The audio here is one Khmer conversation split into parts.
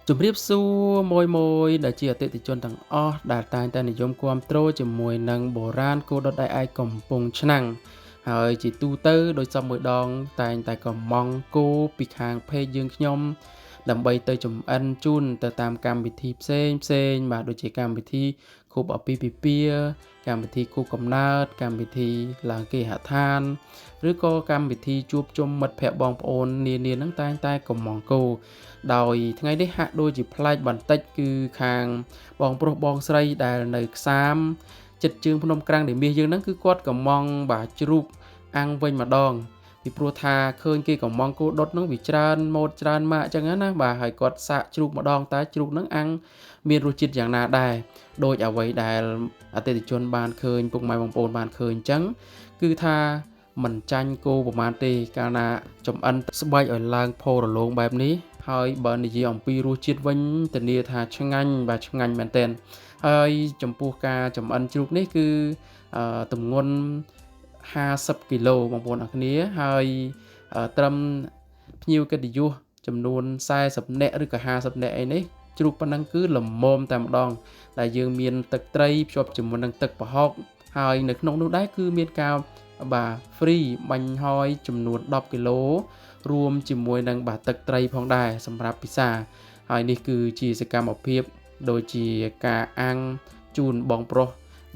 ជំរាបសួរមួយដែលជាអតិថិជនទាំងអស់ដែលតែងតែនិយមគាំទ្រជាមួយនឹងបុរាណគោដុតដៃឯកកំពង់ឆ្នាំងហើយជាទូទៅដោយសពមួយដងតែងតែកំងគោពីខាងពេកយើងខ្ញុំដើម្បីទៅចំអិនជូនទៅតាមកម្មវិធីផ្សេងបាទដូចជាកម្មវិធីខួបអាពាហ៍ពិពាហ៍កម្មវិធីខួបកំណើតកម្មវិធីឡើងគេហដ្ឋានឬក៏កម្មវិធីជួបជុំមិត្តភ័ក្តិបងប្អូននានានឹងតែងតែកំងគោដោយថ្ងៃនេះហាក់ដូចជាប្លែកបន្តិចគឺខាងបងប្រុសបងស្រីដែលនៅខ្សាមចិត្តជើងភ្នំក្រាំងដែលមាសយើងហ្នឹងគឺគាត់កំងបាទជ្រូកអាំងវិញម្ដងពីព្រោះថាឃើញគេកំងគោដុតហ្នឹងវាច្រើនម៉ូតច្រើនម៉ាកអញ្ចឹងណាបាទហើយគាត់សាកជ្រូកម្ដងតែជ្រូកហ្នឹងអាំងមានរសជាតិយ៉ាងណាដែរដោយអ្វីដែលអតិថិជនបានឃើញពុកម៉ែបងប្អូនបានឃើញអញ្ចឹងគឺថាមិនចាញ់គោប្រមាណទេកាលណាចំអិនស្បែកឲ្យឡើងផូររលោងបែបនេះហើយបើនិយាយអំពីរសជាតិវិញធានាថាឆ្ងាញ់បាទឆ្ងាញ់មែនទែនហើយចំពោះការចំអិនជ្រូកនេះគឺទម្ងន់50គីឡូបងប្អូនអរគ្នាហើយត្រឹមភ្ញៀវកិត្តិយសចំនួន40នាក់ឬក៏50នាក់អីនេះជ្រូកប៉ុណ្ណឹងគឺល្មមតែម្ដងដែលយើងមានទឹកត្រីភ្ជាប់ជាមួយនឹងទឹកប្រហុកហើយនៅក្នុងនោះដែរគឺមានការបាទ free បាញ់ហយចំនួន10គីឡូរួមជាមួយនឹងបាទទឹកត្រីផងដែរសម្រាប់ពិសាហើយនេះគឺជាសកម្មភាពដូចជាការអាំងជូនបងប្រុស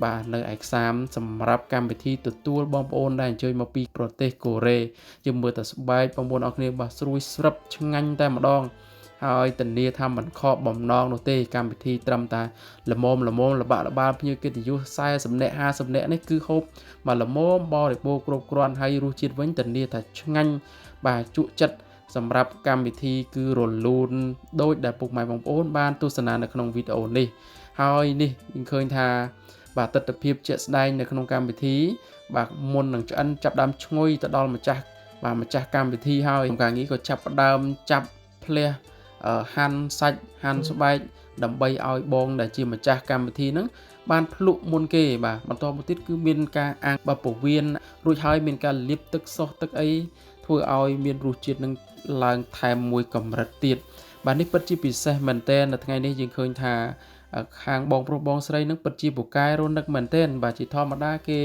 បាទនៅឯខ្សាមសម្រាប់កម្មវិធីទទួលបងប្អូនដែលអញ្ជើញមកពីប្រទេសកូរ៉េយើងមើលតែស្បែកបងប្អូនអរគ្នាបាទស្រួយស្រិបឆ្ងាញ់តែម្ដងហើយធានាថាមិនខកបំណងនោះទេកម្មវិធីត្រឹមតែល្មមល្បាក់ល្បាល់ភ្ញៀវកិត្តិយស40នាក់50នាក់នេះគឺហូបមកល្មមបរិបូរគ្រប់គ្រាន់ហើយរសជាតិវិញធានាថាឆ្ងាញ់បាទជក់ចិត្តសម្រាប់កម្មវិធីគឺរលូនដូចដែលពុកម៉ែបងប្អូនបានទស្សនានៅក្នុងវីដេអូនេះហើយនេះយើងឃើញថាបាទទស្សនវិជ្ជាជាក់ស្ដែងនៅក្នុងកម្មវិធីបាទមុននឹងឆ្អិនចាប់ដើមឈ្ងុយទៅដល់ម្ចាស់កម្មវិធីហើយការងារក៏ចាប់ផ្ដើមចាប់ភ្លះហាន់សាច់ហាន់ស្បែកដើម្បីឲ្យបងដែលជាម្ចាស់កម្មវិធីហ្នឹងបានភ្លក់មុនគេបាទបន្តមកទៀតគឺមានការអាំងបបវៀនរួចហើយមានការលាបទឹកសុសទឹកអីធ្វើឲ្យមានរសជាតិនឹងឡើងថែមមួយកម្រិតទៀតបាទនេះពិតជាពិសេសមែនទែននៅថ្ងៃនេះយើងឃើញថាខាងបងប្រុសបងស្រីនឹងពិតជាពូកែរនឹកមែនទែនបាទជាធម្មតាគេ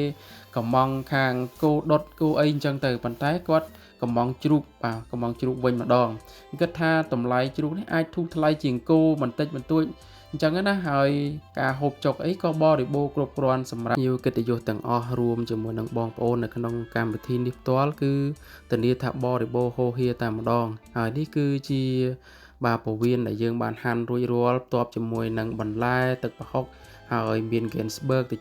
កំងខាងគោដុតគោអីអញ្ចឹងទៅប៉ុន្តែគាត់កំងជ្រូកបាទកំងជ្រូកវិញម្ដងគិតថាតម្លៃជ្រូកនេះអាចធូរថ្លៃជាងគោបន្តិចបន្តួចអញ្ចឹងណាហើយការហូបចុកអីក៏បរិបូរគ្រប់គ្រាន់សម្រាប់ភ្ញៀវកិត្តិយសទាំងអស់រួមជាមួយនឹងបងប្អូននៅក្នុងកម្មវិធីនេះផ្ទាល់គឺធានាថាបរិបូរហូរហៀតែម្ដងហើយនេះគឺជាបាទពវៀនដែលយើងបានហាន់រួចរាល់ផ្ទាប់ជាមួយនឹងបន្លែទឹកប្រហុកហើយមាន Gainsberg តិច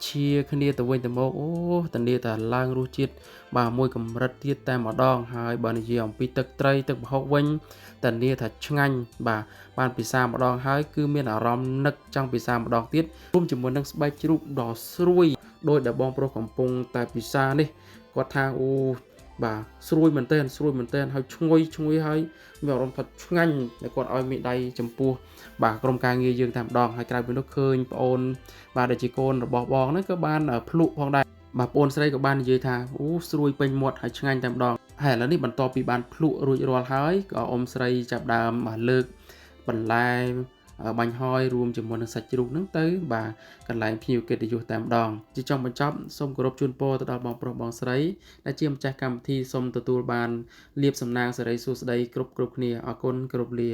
ឈាគ្នាទៅវិញទៅមកអូធានាថាឡើងរសជាតិបាទមួយកម្រិតទៀតតែម្ដងហើយបើនិយាយអំពីទឹកត្រីទឹកប្រហុកវិញធានាថាឆ្ងាញ់បាទបានពិសាម្ដងហើយគឺមានអារម្មណ៍នឹកចង់ពិសាម្ដងទៀតរួមជាមួយនឹងស្បែកជ្រូកដ៏ស្រួយដោយដែលបងប្រុសកំពុងតែពិសានេះគាត់ថាអូបាទស្រួយមែនទែនហើយឈ្ងុយហើយមានអារម្មណ៍ថាឆ្ងាញ់តែគាត់ឲ្យមេដៃចំពោះបាទក្រុមការងារយើងតែម្ដងហើយក្រៅពីនោះឃើញប្អូនបាទដែលជាកូនរបស់បងហ្នឹងក៏បានភ្លក់ផងដែរបាទប្អូនស្រីក៏បាននិយាយថាអូស្រួយពេញមាត់ហើយឆ្ងាញ់តែម្ដងហើយឥឡូវនេះបន្ទាប់ពីបានភ្លក់រួចរាល់ហើយក៏អ៊ំស្រីចាប់ដើមលើកបន្លែបាញ់ហយរួមជាមួយនឹងសាច់ជ្រូកហ្នឹងទៅបាទកន្លែងភ្ញៀវកិត្តិយសតែម្ដងជាចុងបញ្ចប់សូមគោរពជូនពរទៅដល់បងប្រុសបងស្រីដែលជាម្ចាស់កម្មវិធីសូមទទួលបានលាភសំណាងសិរីសួស្តីគ្រប់គ្នាអរគុណគោរពលា